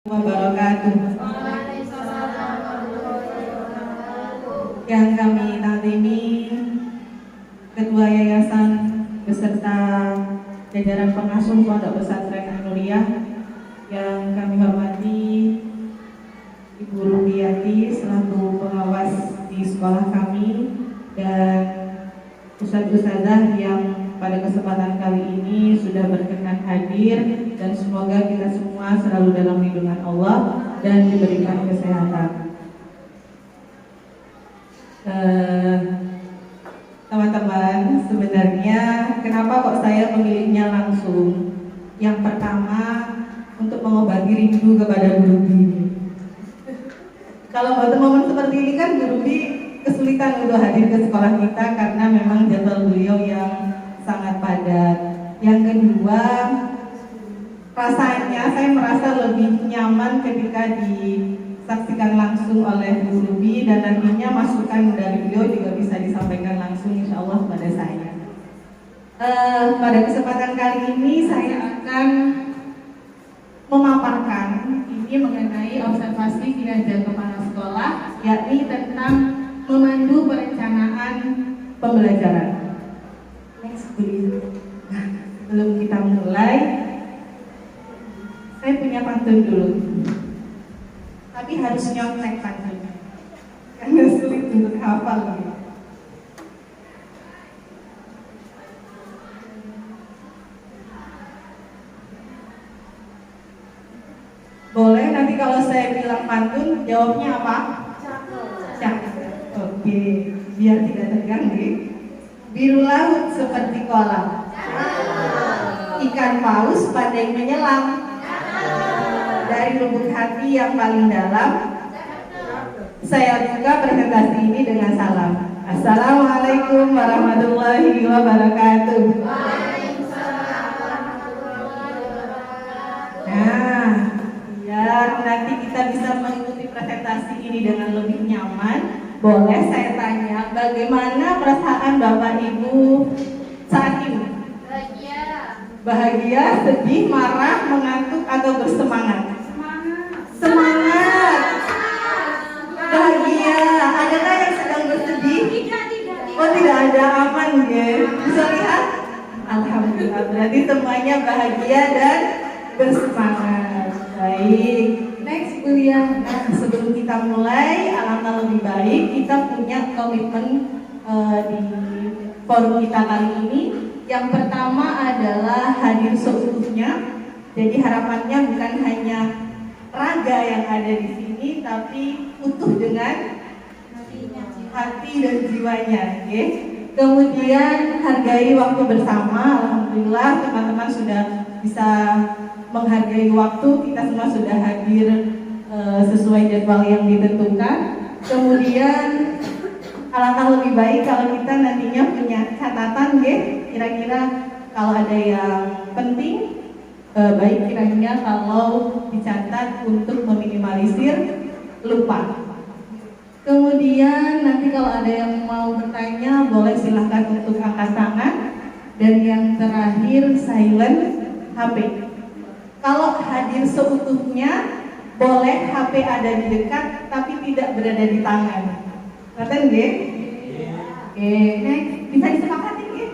Wabarakatuh. Yang kami takzimi Ketua Yayasan beserta jajaran pengasuh Pondok Pesantren An-Nuriyah, yang kami hormati Ibu Rubiati selaku pengawas di sekolah kami, dan ustadz-ustadzah yang pada kesempatan kali ini sudah berkenan hadir, dan semoga kita semua selalu dalam lindungan Allah dan diberikan kesehatan. Teman-teman, sebenarnya kenapa kok saya memilihnya langsung? Yang pertama, untuk mengobati rindu kepada Guru Bi. Kalau momen-momen seperti ini kan Guru Bi kesulitan untuk hadir ke sekolah kita karena memang jadwal beliau yang sangat padat. Yang kedua, rasanya saya merasa lebih nyaman ketika disaksikan langsung oleh Bu Ruby, dan nantinya masukan dari beliau juga bisa disampaikan langsung insya Allah kepada saya. Pada kesempatan kali ini saya akan memaparkan ini mengenai observasi kinerja kepala sekolah, yakni tentang memandu perencanaan pembelajaran. Nah, sebelum kita mulai, saya punya pantun dulu, tapi harus nyontek pantunnya karena sulit untuk hafal gitu. Boleh nanti kalau saya bilang pantun, jawabnya apa? Cakep. Oke, biar tidak tegang nih. Biru laut seperti kolam, ikan paus pandai menyelam, dari lubuk hati yang paling dalam, saya buka presentasi ini dengan salam. Assalamualaikum warahmatullahi wabarakatuh. Nah, biar nanti kita bisa mengikuti presentasi ini dengan lebih nyaman, boleh saya tanya, bagaimana perasaan Bapak Ibu saat ini? Bahagia, sedih, marah, mengantuk, atau bersemangat? Semangat. Bahagia. Adakah yang sedang bersedih? Oh, tidak ada, aman ya. Bisa lihat? Alhamdulillah, berarti semuanya bahagia dan bersemangat. Baik. Next kuliah. Nah, sebelum kita mulai, alangkah lebih baik kita punya komitmen di forum kita kali ini. Yang pertama adalah hadir seutuhnya. Jadi harapannya bukan hanya raga yang ada di sini, tapi utuh dengan hati dan jiwanya. Okay? Kemudian hargai waktu bersama. Alhamdulillah teman-teman sudah bisa menghargai waktu. Kita semua sudah hadir sesuai jadwal yang ditentukan. Kemudian alangkah lebih baik kalau kita nantinya punya catatan, kira-kira kalau ada yang penting, baik kiranya kalau dicatat untuk meminimalisir lupa. Kemudian nanti kalau ada yang mau bertanya, boleh silahkan untuk angkat tangan. Dan yang terakhir, silent HP. Kalau hadir seutuhnya, boleh HP ada di dekat tapi tidak berada di tangan. Ngerti nggih? Oke, next. Bisa disepakati nggih?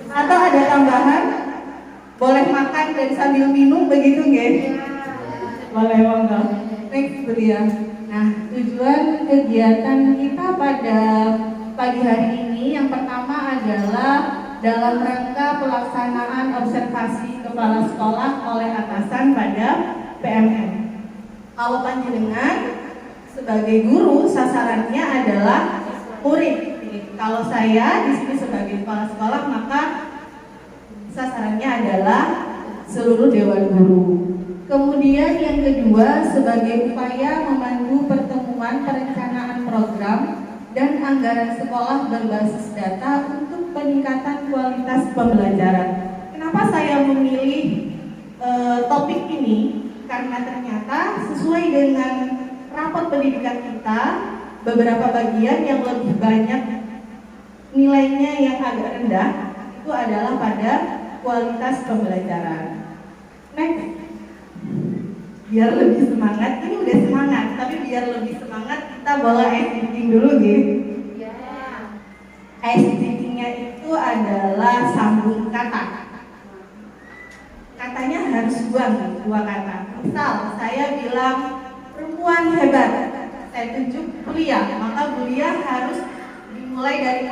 Atau ada tambahan? Boleh makan dan sambil minum begitu nggih? Boleh, monggo. Next beliau. Nah, tujuan kegiatan kita pada pagi hari ini yang pertama adalah dalam rangka pelaksanaan observasi kepala sekolah oleh atasan pada PMN. Kalau panjenengan sebagai guru, sasarannya adalah murid. Kalau saya di sini sebagai kepala sekolah, maka sasarannya adalah seluruh dewan guru. Kemudian yang kedua, sebagai upaya memandu pertemuan perencanaan program dan anggaran sekolah berbasis data untuk peningkatan kualitas pembelajaran. Kenapa saya memilih topik ini? Karena ternyata sesuai dengan rapor pendidikan kita, beberapa bagian yang lebih banyak nilainya yang agak rendah itu adalah pada kualitas pembelajaran. Next, biar lebih semangat. Ini udah semangat, tapi biar lebih semangat kita bawa ice breaking dulu gitu. Ice breakingnya itu adalah sambung kata. Katanya harus buang dua kata. Misal saya bilang perempuan hebat, saya tunjuk Bulia, maka Bulia harus dimulai dari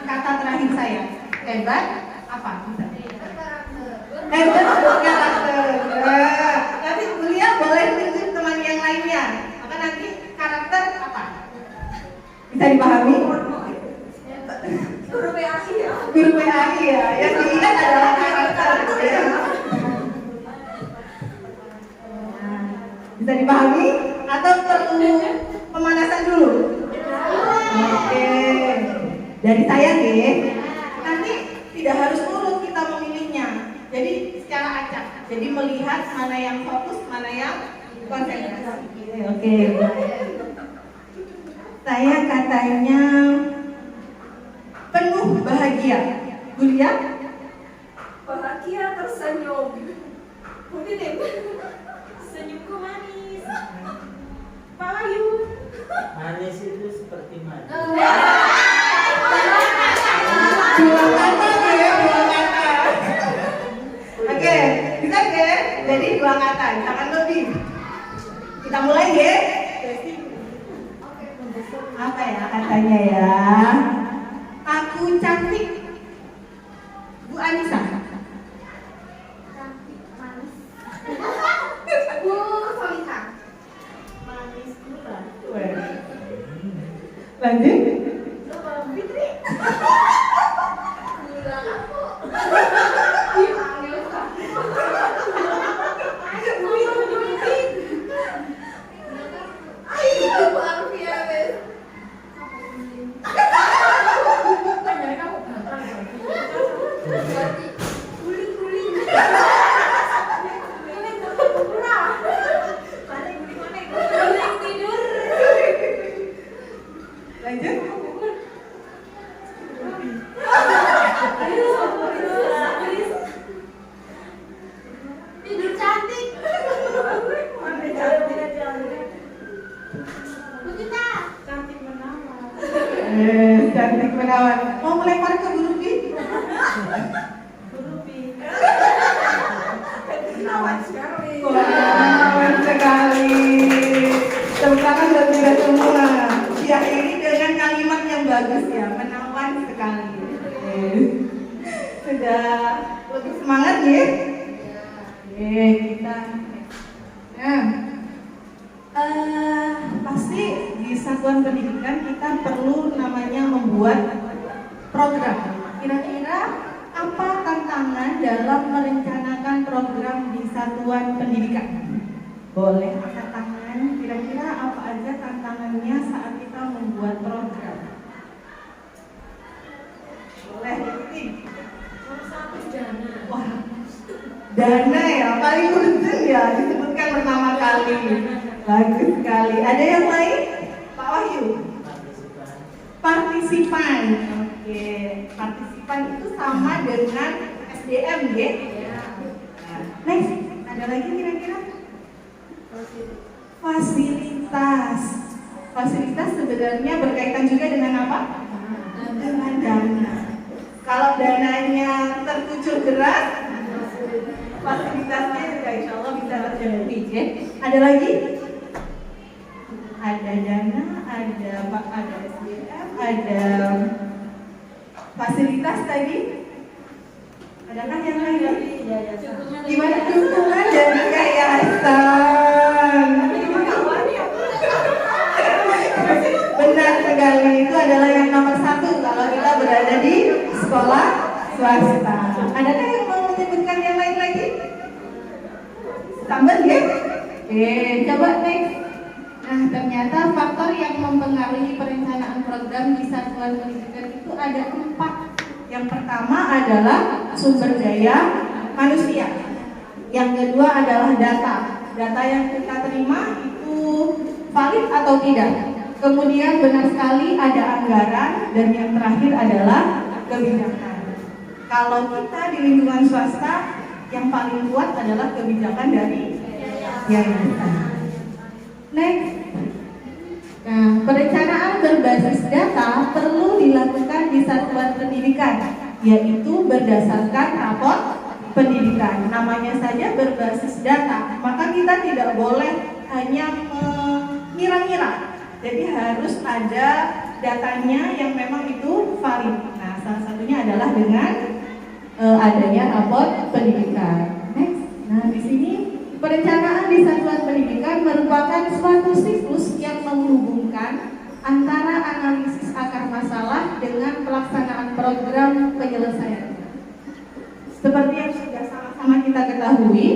kata terakhir saya. Hebat apa? Hebat karakter. Tapi Bulia boleh tunjuk teman yang lainnya. Maka nanti karakter apa? Bisa dipahami? Guru PAI ya. Guru PAI ya. Yang diingat adalah karakter. Ya. Bisa dipahami? Atau perlu pemanasan dulu? Oke. Dari saya nih, nanti tidak harus urut kita memilihnya. Jadi secara acak. Jadi melihat mana yang fokus, mana yang konsentrasi. Oke. Saya katanya penuh bahagia. Bulia? Bahagia tersenyum. Mungkin ya? Senyumku manis. Pak Wahyu. Manis itu seperti manis. Dua kata ya, dua kata. Oke, bisa ya? Jadi dua kata, jangan lebih. Kita mulai ya. Apa ya katanya ya? Aku cantik. Bu Anissa. Cantik, manis. Bu Solika. Manis gula. Lanjut. Fitri. Gula aku. Bu Arfia wes. Tidur cantik. Bukita. Cantik menawan. Cantik menawan. Mau melempar ke Bu Rupi? Bu Rupi. Menawan sekali. Menawan sekali. Tepuk tangan buat kita semua. Diakhiri dengan kalimat yang bagus ya, menawan sekali. Sudah lebih semangat ya? Oke, kita. Nah, pasti di satuan pendidikan kita perlu namanya membuat program. Kira-kira apa tantangan dalam merencanakan program di satuan pendidikan? Boleh angkat tangan. Kira-kira apa aja tantangannya saat kita membuat program? Boleh ikuti. Satu dana. Wah, dana ya paling urgent ya disebutkan pertama kali. Bagus sekali. Ada yang lain? Pak Wahyu. Partisipan. Oke, partisipan itu sama dengan SDM ya. Nah, next, ada lagi kira-kira? Fasilitas. Fasilitas sebenarnya berkaitan juga dengan apa? Dengan dana. Kalau dananya terkucur deras, fasilitasnya juga insya Allah bisa terpenuhi ya. Ada lagi? Ada dana, ada SDM, ada fasilitas tadi. Adakah yang lain? Gimana dukungan dari yayasan? Benar sekali, itu adalah yang nomor satu kalau kita berada di sekolah swasta. Adakah yang mau menyebutkan yang lain lagi? Tambah ya? Oke, coba next. Nah, ternyata faktor yang mempengaruhi perencanaan program di satuan pendidikan itu ada 4. Yang pertama adalah sumber daya manusia. Yang kedua adalah data. Data yang kita terima itu valid atau tidak. Kemudian benar sekali ada anggaran, dan yang terakhir adalah kebijakan. Kalau kita di lingkungan swasta, yang paling kuat adalah kebijakan dari Yayasan. Next. Nah, perencanaan berbasis data perlu dilakukan di satuan pendidikan, yaitu berdasarkan rapor pendidikan. Namanya saja berbasis data, maka kita tidak boleh hanya mengira-ngira. Jadi harus ada datanya yang memang itu valid. Nah, salah satunya adalah dengan adanya rapor pendidikan. Next. Nah, di sini perencanaan di satuan pendidikan merupakan suatu siklus yang menghubungkan antara analisis akar masalah dengan pelaksanaan program penyelesaian. Seperti yang sudah sama-sama kita ketahui,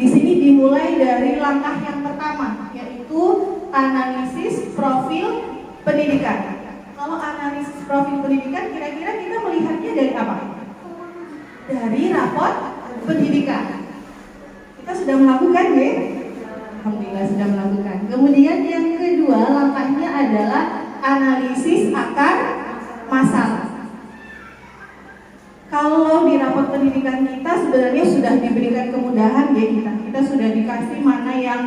di sini dimulai dari langkah yang pertama, yaitu analisis profil pendidikan. Kalau analisis profil pendidikan, kira-kira kita melihatnya dari apa? Dari rapor pendidikan. Kita sudah melakukan, ya? Alhamdulillah sudah melakukan. Kemudian yang kedua, langkahnya adalah analisis akar masalah. Kalau di rapor pendidikan kita sebenarnya sudah diberikan kemudahan, ya, kita sudah dikasih mana yang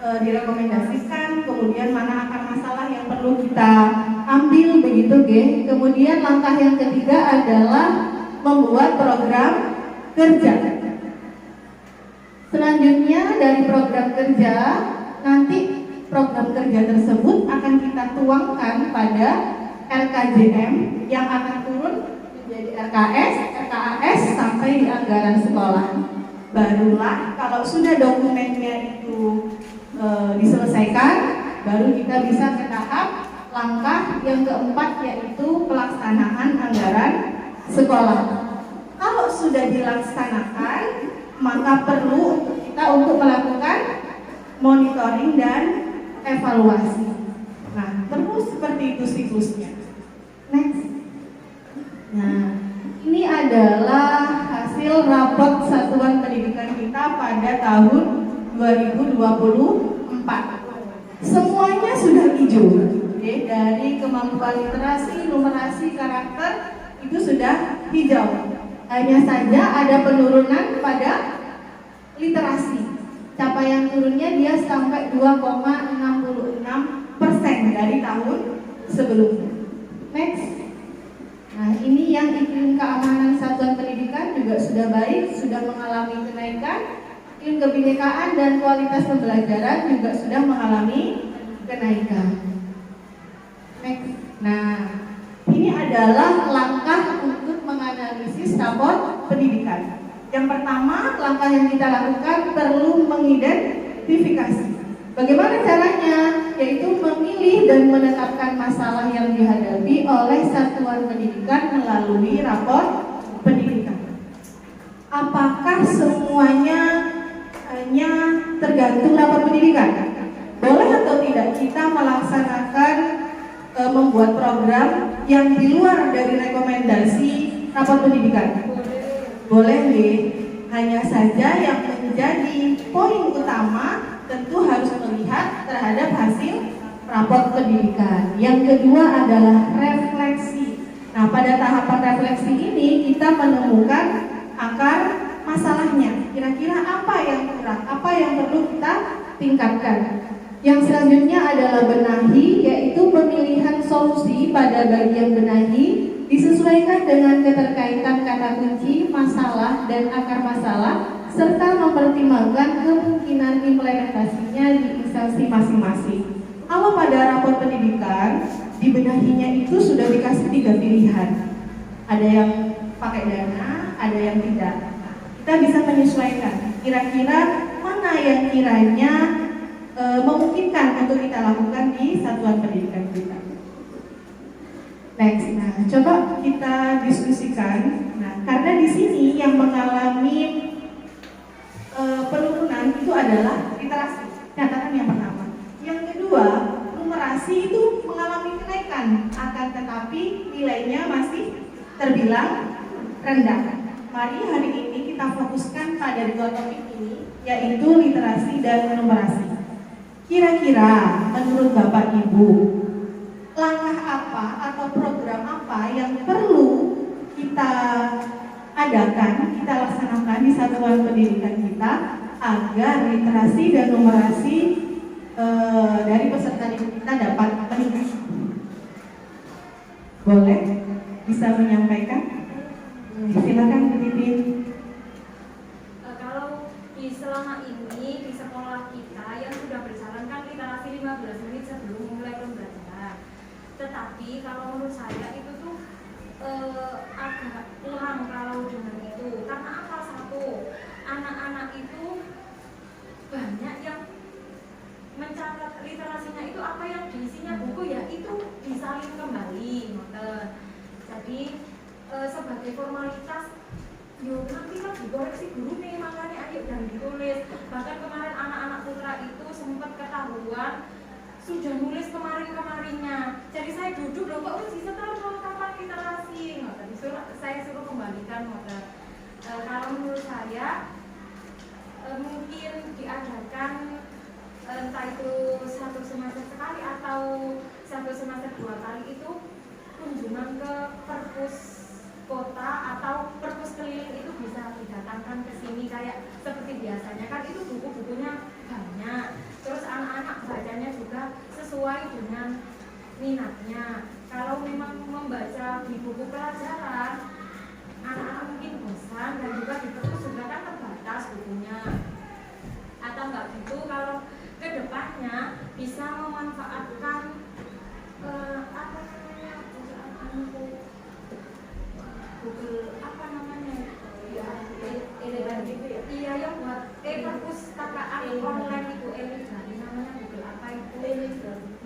direkomendasikan, kemudian mana akar masalah yang perlu kita ambil, begitu, ya. Kemudian langkah yang ketiga adalah membuat program kerja. Selanjutnya dari program kerja, nanti program kerja tersebut akan kita tuangkan pada RKJM yang akan turun menjadi RKS, RKAS sampai di anggaran sekolah. Barulah kalau sudah dokumennya itu diselesaikan, baru kita bisa ke tahap langkah yang keempat, yaitu pelaksanaan anggaran sekolah. Kalau sudah dilaksanakan, maka perlu kita untuk melakukan monitoring dan evaluasi. Nah, terus seperti itu siklusnya. Next. Nah, ini adalah hasil raport satuan pendidikan kita pada tahun 2024. Semuanya sudah hijau, okay? Dari kemampuan literasi, numerasi, karakter itu sudah hijau. Hanya saja ada penurunan pada literasi. Capaian turunnya dia sampai 2,66% dari tahun sebelumnya. Next. Nah, ini yang iklim keamanan satuan pendidikan juga sudah baik, sudah mengalami kenaikan. Iklim kebinekaan dan kualitas pembelajaran juga sudah mengalami kenaikan. Next. Nah, ini adalah langkah untuk menganalisis rapor pendidikan. Yang pertama, langkah yang kita lakukan perlu mengidentifikasi. Bagaimana caranya? Yaitu memilih dan menetapkan masalah yang dihadapi oleh satuan pendidikan melalui rapor pendidikan. Apakah semuanya hanya tergantung rapor pendidikan? Boleh atau tidak kita melaksanakan membuat program yang di luar dari rekomendasi rapor pendidikan? Boleh, nih. Hanya saja yang menjadi poin utama tentu harus melihat terhadap hasil rapor pendidikan. Yang kedua adalah refleksi. Nah, pada tahapan refleksi ini kita menemukan akar masalahnya. Kira-kira apa yang kurang, apa yang perlu kita tingkatkan. Yang selanjutnya adalah benahi, yaitu pemilihan solusi pada bagian benahi disesuaikan dengan keterkaitan kata kunci, masalah, dan akar masalah, serta mempertimbangkan kemungkinan implementasinya di instansi masing-masing. Kalau pada rapor pendidikan, di benahinya itu sudah dikasih 3 pilihan. Ada yang pakai dana, ada yang tidak. Kita bisa menyesuaikan, kira-kira mana yang kiranya memungkinkan untuk kita lakukan di satuan pendidikan kita. Next, nah coba kita diskusikan. Nah, karena di sini yang mengalami penurunan itu adalah literasi, catatan yang pertama. Yang kedua, numerasi itu mengalami kenaikan, akan tetapi nilainya masih terbilang rendah. Mari hari ini kita fokuskan pada 2 topik ini, yaitu literasi dan numerasi. Kira-kira menurut Bapak Ibu, langkah apa atau program apa yang perlu kita adakan, kita laksanakan di satuan pendidikan kita agar literasi dan numerasi dari peserta didik kita dapat meningkat. Boleh? Bisa menyampaikan? Silakan Bu Titin. Kalau selama ini di sekolah kita yang sudah berjalan kan literasi 15 menit sebelum mulai pembelajaran. Tetapi kalau menurut saya itu tuh agak kurang kalau dengan itu. Karena apa? Satu, anak-anak itu banyak yang mencatat literasinya itu apa yang diisinya buku ya itu disalin kembali. Jadi sebagai formalitas yo nanti kan dikoreksi guru nih, makanya ayo dan ditulis. Bahkan kemarin anak-anak putra itu sempat ketahuan sudah nulis kemarin-kemarinnya. Jadi saya duduk loh, kok uji setelah kapan literasi? Saya suruh kembalikan modal. Kalau menurut saya mungkin diadakan entah itu satu semester sekali atau satu semester 2 kali itu kunjungan ke perpus kota atau perpus keliling itu bisa didatangkan ke sini kayak seperti biasanya kan itu buku-bukunya banyak, terus anak-anak bacanya juga sesuai dengan minatnya. Kalau memang membaca di buku pelajaran anak-anak mungkin bosan dan juga di perpus juga kan terbatas bukunya. Atau enggak gitu kalau kedepannya bisa memanfaatkan apa namanya Google apa namanya ya elegan gitu ya, iya yang buat perpustakaan online itu elegan namanya Google apa itu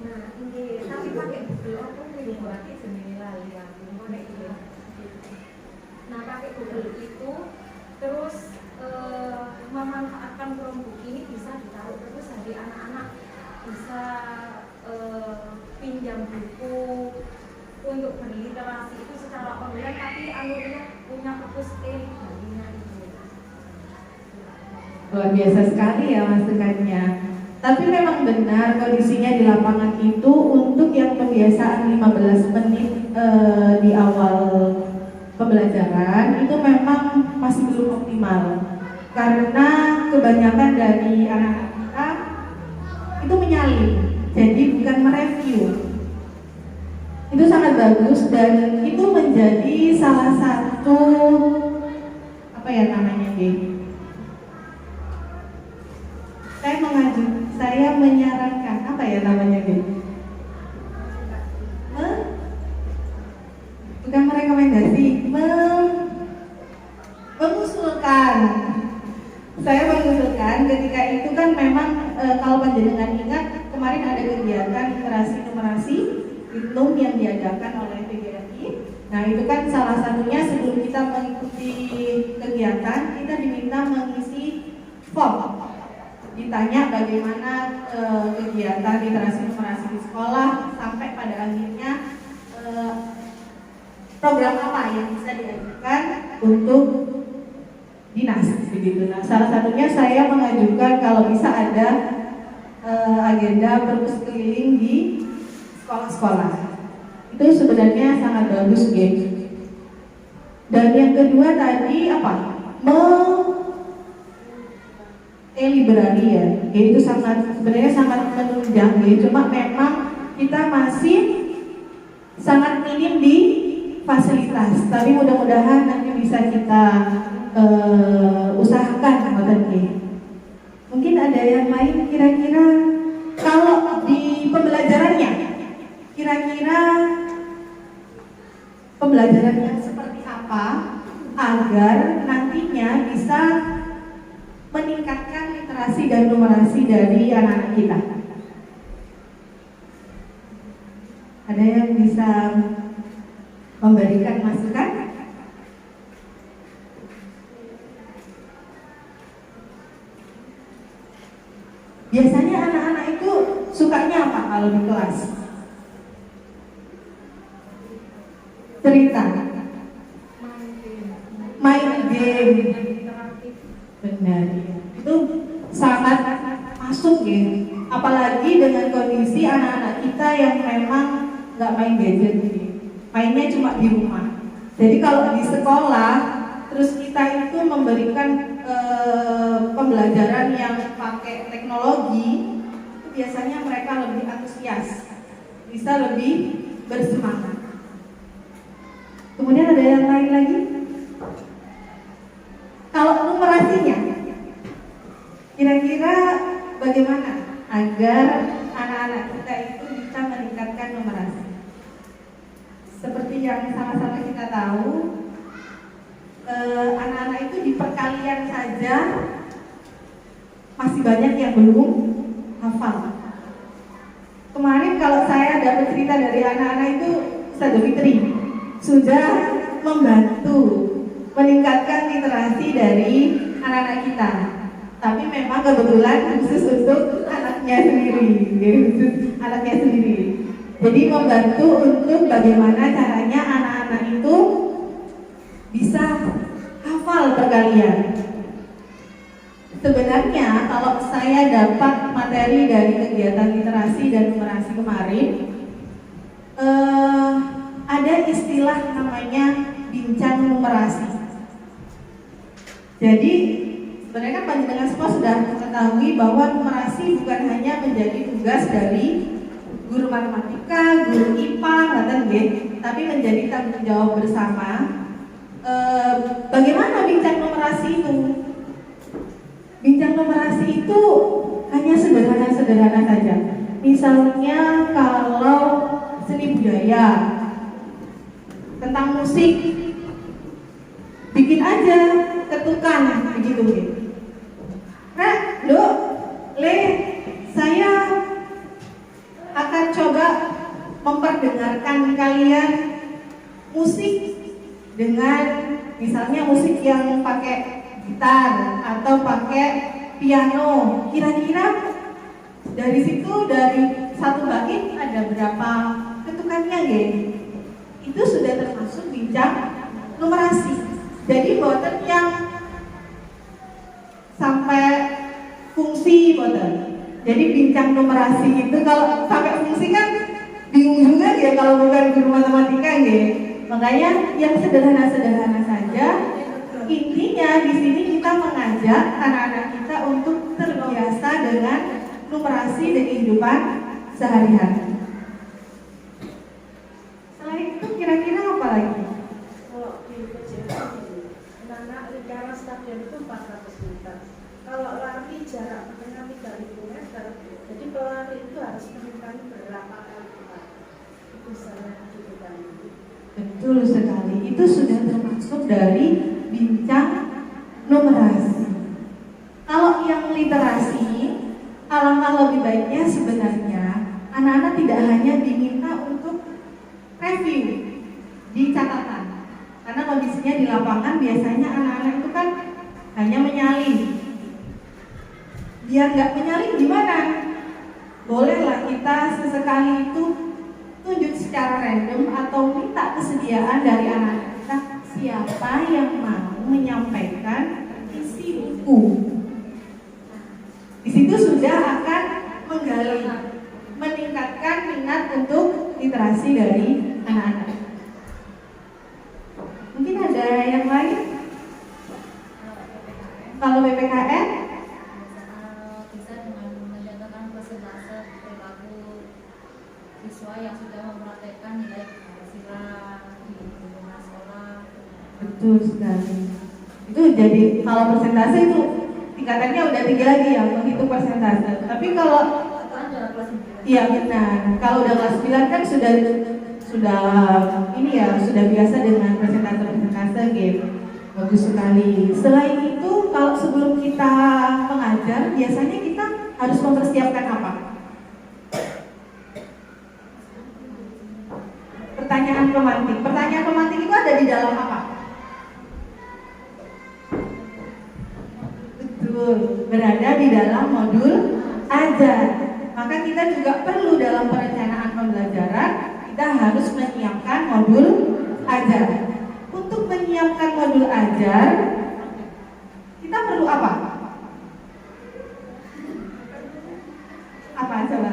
nah ini tapi pakai Google apa nih berarti sendiri lali ya mana itu nah pakai Google itu terus memanfaatkan Chromebook ini bisa ditaruh terus jadi anak-anak bisa pinjam buku untuk berliterasi itu secara online tapi alurnya punya perpus balinya itu. Luar biasa sekali ya masukannya. Tapi memang benar kondisinya di lapangan itu untuk yang pembiasaan 15 menit di awal pembelajaran itu memang masih belum optimal. Karena kebanyakan dari anak-anak kita itu menyalin, jadi bukan mereview. Itu sangat bagus dan itu menjadi salah satu apa ya namanya saya menyarankan apa ya namanya bukan merekomendasi, mengusulkan. Saya mengusulkan ketika itu kan memang kalau panjenengan ingat kemarin ada kegiatan literasi numerasi Itlum yang diadakan oleh PGRI. Nah itu kan salah satunya sebelum kita mengikuti kegiatan kita diminta mengisi form. Ditanya bagaimana kegiatan literasi numerasi di sekolah sampai pada akhirnya program apa yang bisa diajukan untuk dinas begitu. Nah, salah satunya saya mengajukan kalau bisa ada agenda perpus keliling di sekolah-sekolah. Itu sebenarnya sangat bagus, guys. Dan yang kedua tadi apa? Library ya. Itu sebenarnya sangat menunjang ya. Cuma memang kita masih sangat minim di fasilitas. Tapi mudah-mudahan nanti bisa kita usahakan mungkin ada yang lain kira-kira kalau di pembelajarannya kira-kira pembelajaran yang seperti apa agar nantinya bisa meningkatkan literasi dan numerasi dari anak-anak kita. Ada yang bisa memberikan masukan? Biasanya anak-anak itu sukanya apa kalau di kelas? Cerita, main game. Benar, itu sangat masuk ya. Apalagi dengan kondisi anak-anak kita yang memang nggak main gadget, mainnya cuma di rumah. Jadi kalau di sekolah terus kita kita itu memberikan pembelajaran yang pakai teknologi, itu biasanya mereka lebih antusias, bisa lebih bersemangat. Kemudian ada yang lain lagi? Kalau numerasinya, kira-kira bagaimana agar anak-anak kita itu bisa meningkatkan numerasi? Seperti yang sama-sama kita tahu, anak-anak itu di perkalian saja masih banyak yang belum hafal. Kemarin kalau saya dapat cerita dari anak-anak itu, Ustazah Fitri sudah membantu meningkatkan literasi dari anak-anak kita. Tapi memang kebetulan khusus untuk anaknya sendiri, khusus anaknya sendiri. Jadi membantu untuk bagaimana caranya anak-anak itu bisa hafal perkalian. Sebenarnya kalau saya dapat materi dari kegiatan literasi dan numerasi kemarin, ada istilah namanya bincang numerasi. Jadi sebenarnya kan panjenengan semua sudah mengetahui bahwa numerasi bukan hanya menjadi tugas dari guru matematika, guru IPA, tapi menjadi tanggung jawab bersama. Bagaimana bincang numerasi itu? Bincang numerasi itu hanya sederhana-sederhana saja. Misalnya kalau seni budaya, tentang musik, bikin aja ketukan begitu. Nah, Dok, saya akan coba memperdengarkan kalian musik dengan misalnya musik yang pakai gitar atau pakai piano. Kira-kira dari situ, dari satu bait ada berapa ketukannya ya? Itu sudah termasuk bincang numerasi. Jadi boten yang sampai fungsi boten. Jadi bincang numerasi itu kalau sampai fungsi kan bingung juga ya kalau bukan guru matematika ya. Makanya yang sederhana-sederhana saja. Intinya di sini kita mengajak anak-anak kita untuk terbiasa dengan numerasi di kehidupan sehari-hari. Selain itu kira-kira apa lagi? Kalau di kejuaraan ini, anak lingkaran stadion itu 400 meter. Kalau lari jarak dengan 3.000 meter, jadi pelari itu harus meningkatkan berapa kali lipat. Itu saya dibutuhkan. Betul sekali. Itu sudah termasuk dari bincang numerasi. Kalau yang literasi, alangkah lebih baiknya sebenarnya anak-anak tidak hanya diminta untuk review di catatan, karena kondisinya di lapangan biasanya anak-anak itu kan hanya menyalin. Biar nggak menyalin gimana? Bolehlah kita sesekali itu tunjuk secara random atau minta kesediaan dari anak-anak kita, siapa yang mau menyampaikan isi buku. Di situ sudah akan menggali, meningkatkan minat untuk literasi dari anak-anak. Mungkin ada yang lain? Kalau PPKN? Bisa dengan mencontohkan persentase perilaku siswa yang sudah mempraktekkan nilai Pancasila di lingkungan sekolah. Betul sekali. Itu jadi kalau persentase itu tingkatannya udah tinggi lagi ya, menghitung persentase. Tapi kalau Ada kelas 9. iya benar, kalau udah kelas 9 kan sudah ini ya, sudah biasa dengan persentase gitu. Bagus sekali. Selain itu, kalau sebelum kita mengajar, biasanya kita harus mempersiapkan apa? Pertanyaan pemantik. Pertanyaan pemantik itu ada di dalam apa? Betul, berada di dalam modul ajar. Maka kita juga perlu dalam perencanaan pembelajaran, kita harus menyiapkan modul ajar. Untuk menyiapkan modul ajar, kita perlu apa? Apa coba?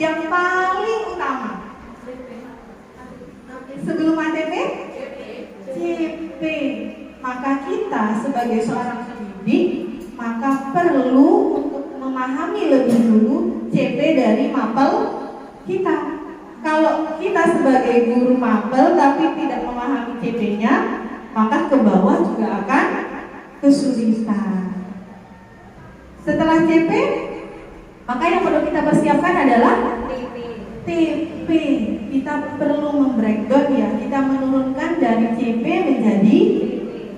Yang paling utama sebelum ATP? CP. maka kita sebagai seorang pendidik maka perlu untuk memahami lebih dulu CP dari mapel kita. Kalau kita sebagai guru mapel tapi tidak memahami CP-nya, maka ke bawah juga akan kesulitan. Setelah CP, maka yang perlu kita persiapkan adalah TP. Kita perlu membreakdown ya, kita menurunkan dari CP menjadi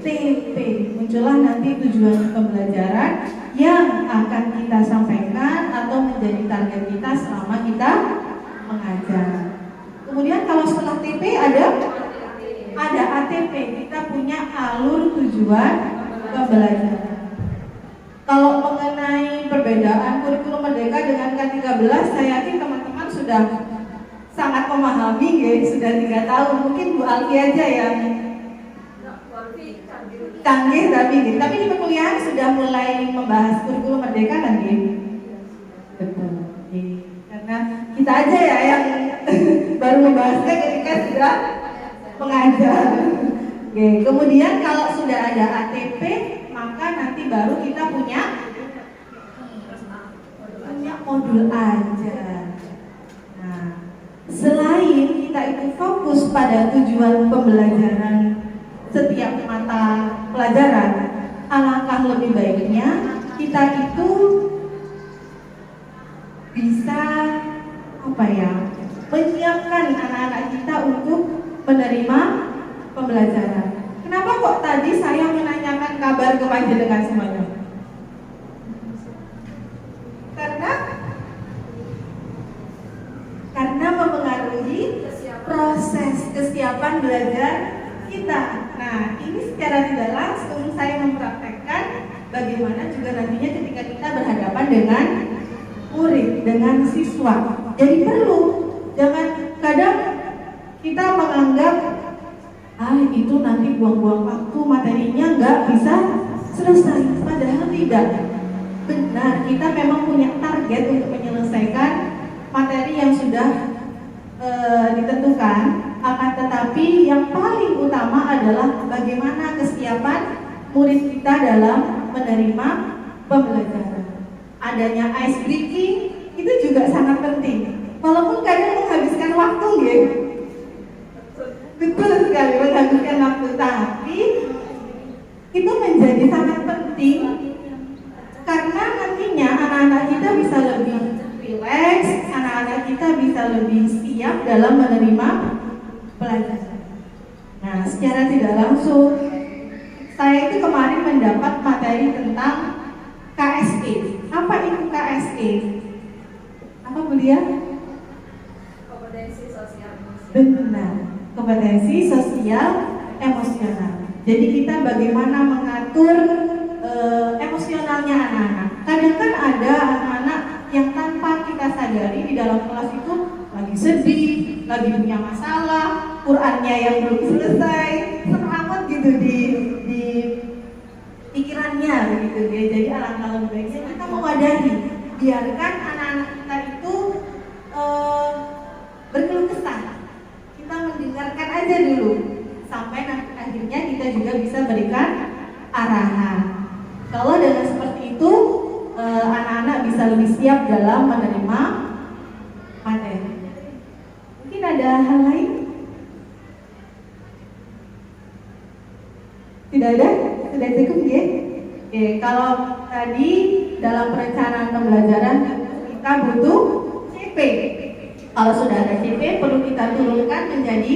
TP. Muncullah nanti tujuan pembelajaran yang akan kita sampaikan atau menjadi target kita selama kita mengajar. Kemudian kalau setelah TP ada ATP, kita punya alur tujuan pembelajaran. Kalau mengenai perbedaan kurikulum Merdeka dengan K13, saya yakin teman-teman sudah sangat memahami ya, sudah 3 tahun. Mungkin Bu Alfi aja yang canggih tapi di perkuliahan sudah mulai membahas kurikulum Merdeka kan gitu. Betul. Karena kita aja ya yang baru membahasnya ketika sudah mengajar. Oke, kemudian kalau sudah ada ATP, maka nanti baru kita punya modul ajar. Nah, selain kita itu fokus pada tujuan pembelajaran setiap mata pelajaran, alangkah lebih baiknya kita itu bisa menyiapkan anak-anak kita untuk menerima pembelajaran. Kenapa kok tadi saya menanyakan kabar ke panjenengan semuanya? Karena mempengaruhi proses kesiapan belajar kita. Nah, ini secara tidak langsung saya mempraktekkan bagaimana juga nantinya ketika kita berhadapan dengan murid, dengan siswa. Jadi perlu, jangan kadang kita menganggap itu nanti buang-buang waktu, materinya nggak bisa selesai. Padahal tidak. Benar, kita memang punya target untuk menyelesaikan materi yang sudah ditentukan. Akan tetapi yang paling utama adalah bagaimana kesiapan murid kita dalam menerima pembelajaran. Adanya ice breaking itu juga sangat penting. Walaupun kadang menghabiskan waktu, gitu. Betul sekali menghabiskan waktu, tapi itu menjadi sangat penting karena nantinya anak-anak kita bisa lebih rileks, anak-anak kita bisa lebih siap dalam menerima pelajaran. Nah, secara tidak langsung saya itu kemarin mendapat materi tentang KSE. Apa itu KSE? Apa Bu Lia? Kompetensi sosial emosional. Benar, kompetensi sosial emosional. Jadi kita bagaimana mengatur emosionalnya anak-anak. Kadang kan ada anak-anak yang tanpa kita sadari di dalam kelas itu lagi sedih, lagi punya masalah, Qur'annya yang belum selesai, teramat gitu di pikirannya begitu ya. Jadi alangkah lebih baiknya kita mewadari, biarkan anak-anak kita itu berkeluh kesah. Kita mendengarkan aja dulu sampai nanti akhirnya kita juga bisa berikan arahan. Kalau dengan seperti itu anak-anak bisa lebih siap dalam menerima materi. Mungkin ada hal lain? Tidak ada? Sudah cukup ya? Oke, kalau tadi dalam perencanaan pembelajaran kita butuh CP. Kalau sudah ada CP perlu kita turunkan menjadi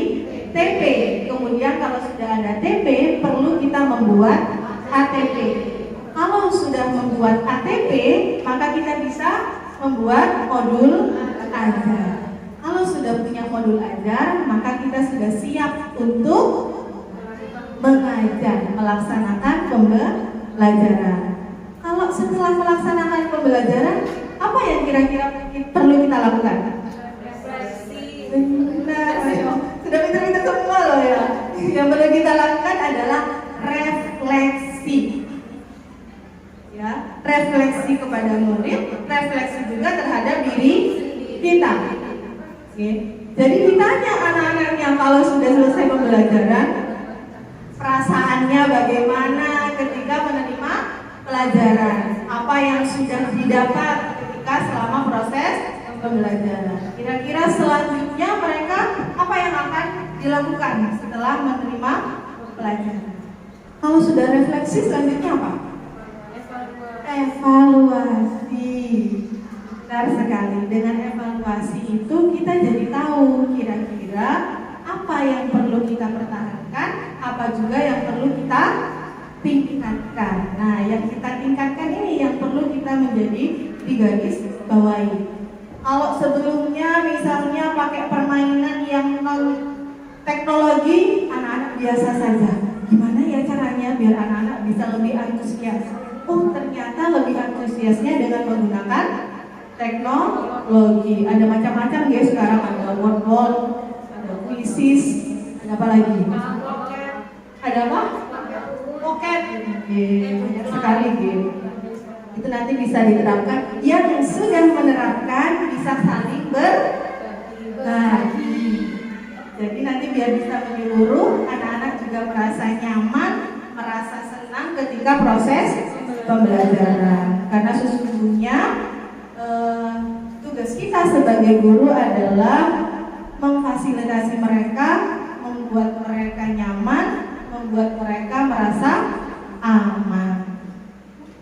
TP. Kemudian kalau sudah ada TP perlu kita membuat ATP. Kalau sudah membuat ATP, maka kita bisa membuat modul ajar. Kalau sudah punya modul ajar, maka kita sudah siap untuk mengajar, melaksanakan pembelajaran. Kalau setelah melaksanakan pembelajaran, apa yang kira-kira perlu kita lakukan? Refleksi. Benar, sudah pintar-pintar semua loh ya. Yang perlu kita lakukan adalah refleksi. Ya, refleksi kepada murid, refleksi juga terhadap diri kita. Oke. Jadi ditanya anak-anaknya kalau sudah selesai pembelajaran, perasaannya bagaimana ketika menerima pelajaran, apa yang sudah didapat ketika selama proses pembelajaran. Kira-kira selanjutnya mereka apa yang akan dilakukan setelah menerima pelajaran? Kalau sudah refleksi, selanjutnya apa? Evaluasi. Benar sekali. Dengan evaluasi itu kita jadi tahu kira-kira apa yang perlu kita pertahankan, apa juga yang perlu kita tingkatkan. Nah, yang kita tingkatkan ini yang perlu kita menjadi di garis bawahi. Kalau sebelumnya misalnya pakai permainan yang non teknologi, anak-anak biasa saja. Gimana ya caranya biar anak-anak bisa lebih antusias? Oh, ternyata lebih antusiasnya dengan menggunakan teknologi. Ada macam-macam guys sekarang, ada word, ada quizzes, ada apa lagi? Ada apa? Pocket. Banyak sekali game. Itu nanti bisa diterapkan. Yang sudah menerapkan bisa saling berbagi. Jadi nanti biar bisa menyeluruh, anak-anak juga merasa nyaman, merasa senang ketika proses pembelajaran. Karena sesungguhnya tugas kita sebagai guru adalah memfasilitasi mereka, membuat mereka nyaman, membuat mereka merasa aman.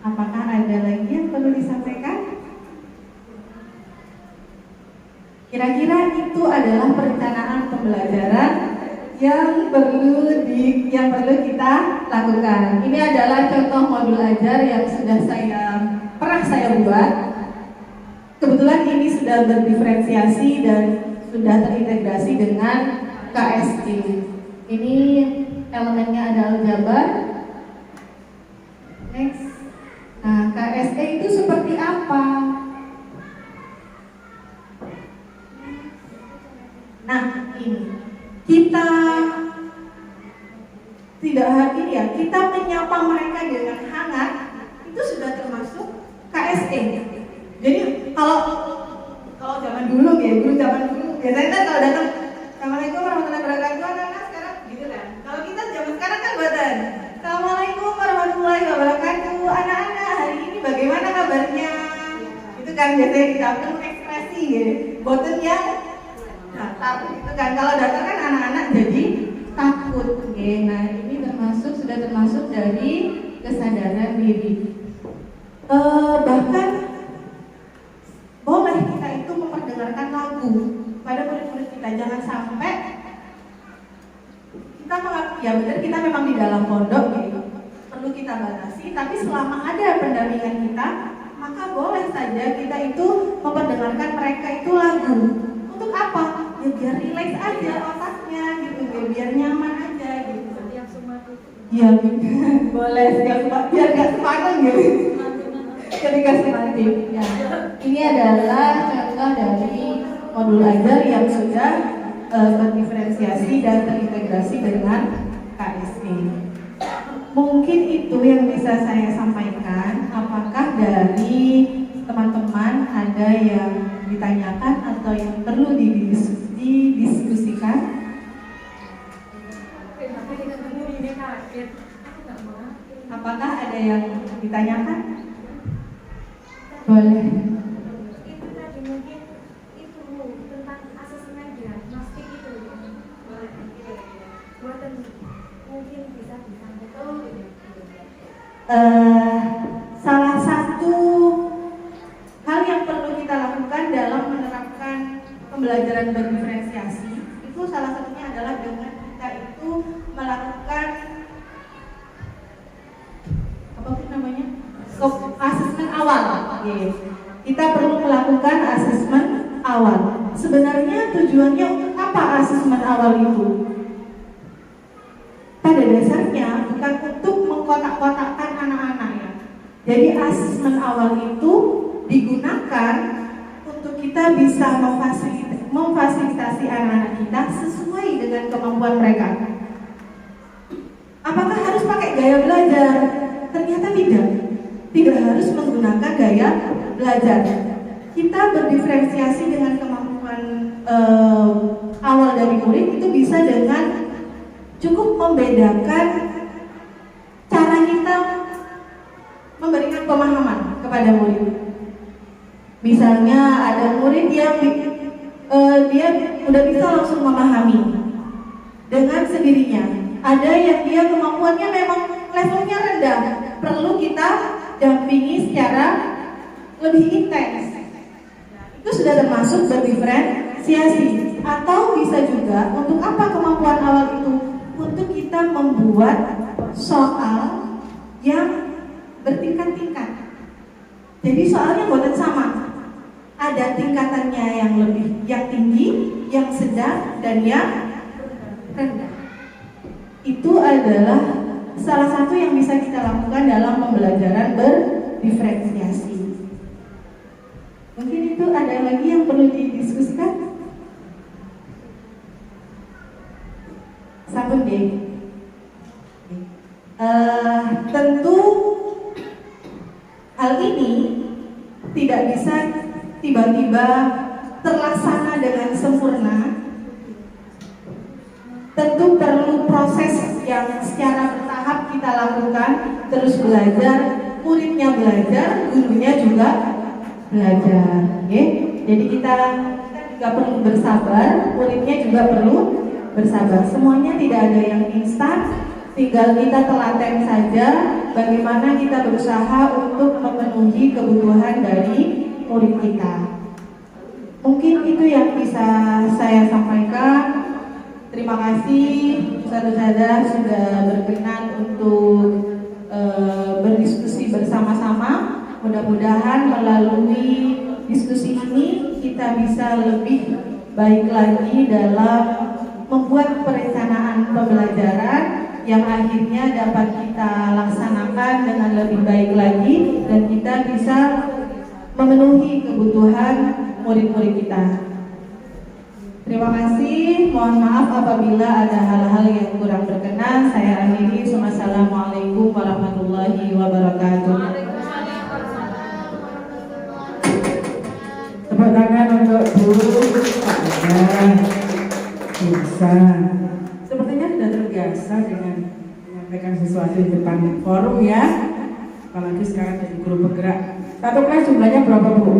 Apakah ada lagi yang perlu disampaikan? Kira-kira itu adalah perencanaan pembelajaran yang perlu kita lakukan. Ini adalah contoh modul ajar yang pernah saya buat. Kebetulan ini sudah berdiferensiasi dan sudah terintegrasi dengan KSE. Ini elemennya ada aljabar. Next. Nah, KSE itu seperti apa? Nah, ini kita tidak hadir ya, kita menyapa mereka dengan hangat, itu sudah termasuk KSE. Jadi kalau zaman dulu ya, guru zaman dulu biasanya kan kalau datang, Assalamualaikum warahmatullahi wabarakatuh, anak-anak sekarang gitu kan. Kalau kita zaman sekarang kan buatan, Assalamualaikum warahmatullahi wabarakatuh, anak-anak hari ini bagaimana kabarnya? Itu kan biasanya kita perlu ekspresi gitu, boten yang takut itu kan. Kalau datang kan anak-anak jadi takut. Nah, ini sudah termasuk dari kesadaran diri. Bahkan boleh kita itu memperdengarkan lagu pada murid-murid kita. Jangan sampai kita ya benar, kita memang di dalam pondok gitu, perlu kita batasi. Tapi selama ada pendampingan kita, maka boleh saja kita itu memperdengarkan mereka itu lagu. Untuk apa? Ya biar rileks aja otaknya gitu, biar nyaman aja gitu. Iya, boleh biar gak semangat gitu. Ketika semangat. Ya. Ini adalah contoh dari modul ajar yang sudah terdiferensiasi dan terintegrasi dengan KSE. Mungkin itu yang bisa saya sampaikan. Apakah dari teman-teman ada yang ditanyakan atau yang perlu didiskusikan? Apakah ada yang ditanyakan? Boleh. Itu tadi mungkin itu tentang asesmen diagnostik itu. Boleh. Buatan mungkin bisa disampaikan. Salah satu hal yang perlu kita lakukan dalam menerapkan pembelajaran berdiferensiasi itu salah satunya adalah dengan kita itu melakukan asesmen awal. Kita perlu melakukan asesmen awal. Sebenarnya tujuannya untuk apa asesmen awal itu? Pada dasarnya bukan untuk mengkotak-kotakkan anak-anak ya. Jadi asesmen awal itu digunakan untuk kita bisa memfasilitasi anak-anak kita sesuai dengan kemampuan mereka. Apakah harus pakai gaya belajar? Ternyata tidak. Tidak harus menggunakan gaya belajar. Kita berdiferensiasi dengan kemampuan awal dari murid itu bisa dengan cukup membedakan memberikan pemahaman kepada murid. Misalnya ada murid yang dia udah bisa langsung memahami dengan sendirinya. Ada yang dia kemampuannya memang levelnya rendah, perlu kita dampingi secara lebih intens. Itu sudah termasuk berdiferensiasi. Atau bisa juga untuk apa kemampuan awal itu? Untuk kita membuat soal yang bertingkat-tingkat. Jadi soalnya buatan sama. Ada tingkatannya yang tinggi, yang sedang, dan yang rendah. Itu adalah salah satu yang bisa kita lakukan dalam pembelajaran berdiferensiasi. Mungkin itu ada lagi yang perlu didiskusikan? Sabun deh. Tentu hal ini tidak bisa tiba-tiba terlaksana dengan sempurna. Tentu perlu proses yang secara bertahap kita lakukan, terus belajar, muridnya belajar, gurunya juga belajar. Okay? Jadi kita juga perlu bersabar, muridnya juga perlu bersabar. Semuanya tidak ada yang instan, tinggal kita telaten saja bagaimana kita berusaha untuk memenuhi kebutuhan dari murid kita. Mungkin itu yang bisa saya sampaikan. Terima kasih Ustadzah sudah berkenan untuk berdiskusi bersama-sama. Mudah-mudahan melalui diskusi ini kita bisa lebih baik lagi dalam membuat perencanaan pembelajaran yang akhirnya dapat kita laksanakan dengan lebih baik lagi dan kita bisa memenuhi kebutuhan murid-murid kita. Terima kasih, mohon maaf apabila ada hal-hal yang kurang berkenan. Saya akhiri. Wassalamualaikum warahmatullahi wabarakatuh. Tepuk tangan untuk Bu Bisa. Sepertinya sudah terbiasa dengan menyampaikan sesuatu di depan forum ya. Apalagi sekarang jadi guru bergerak. Satu kelas jumlahnya berapa Bu?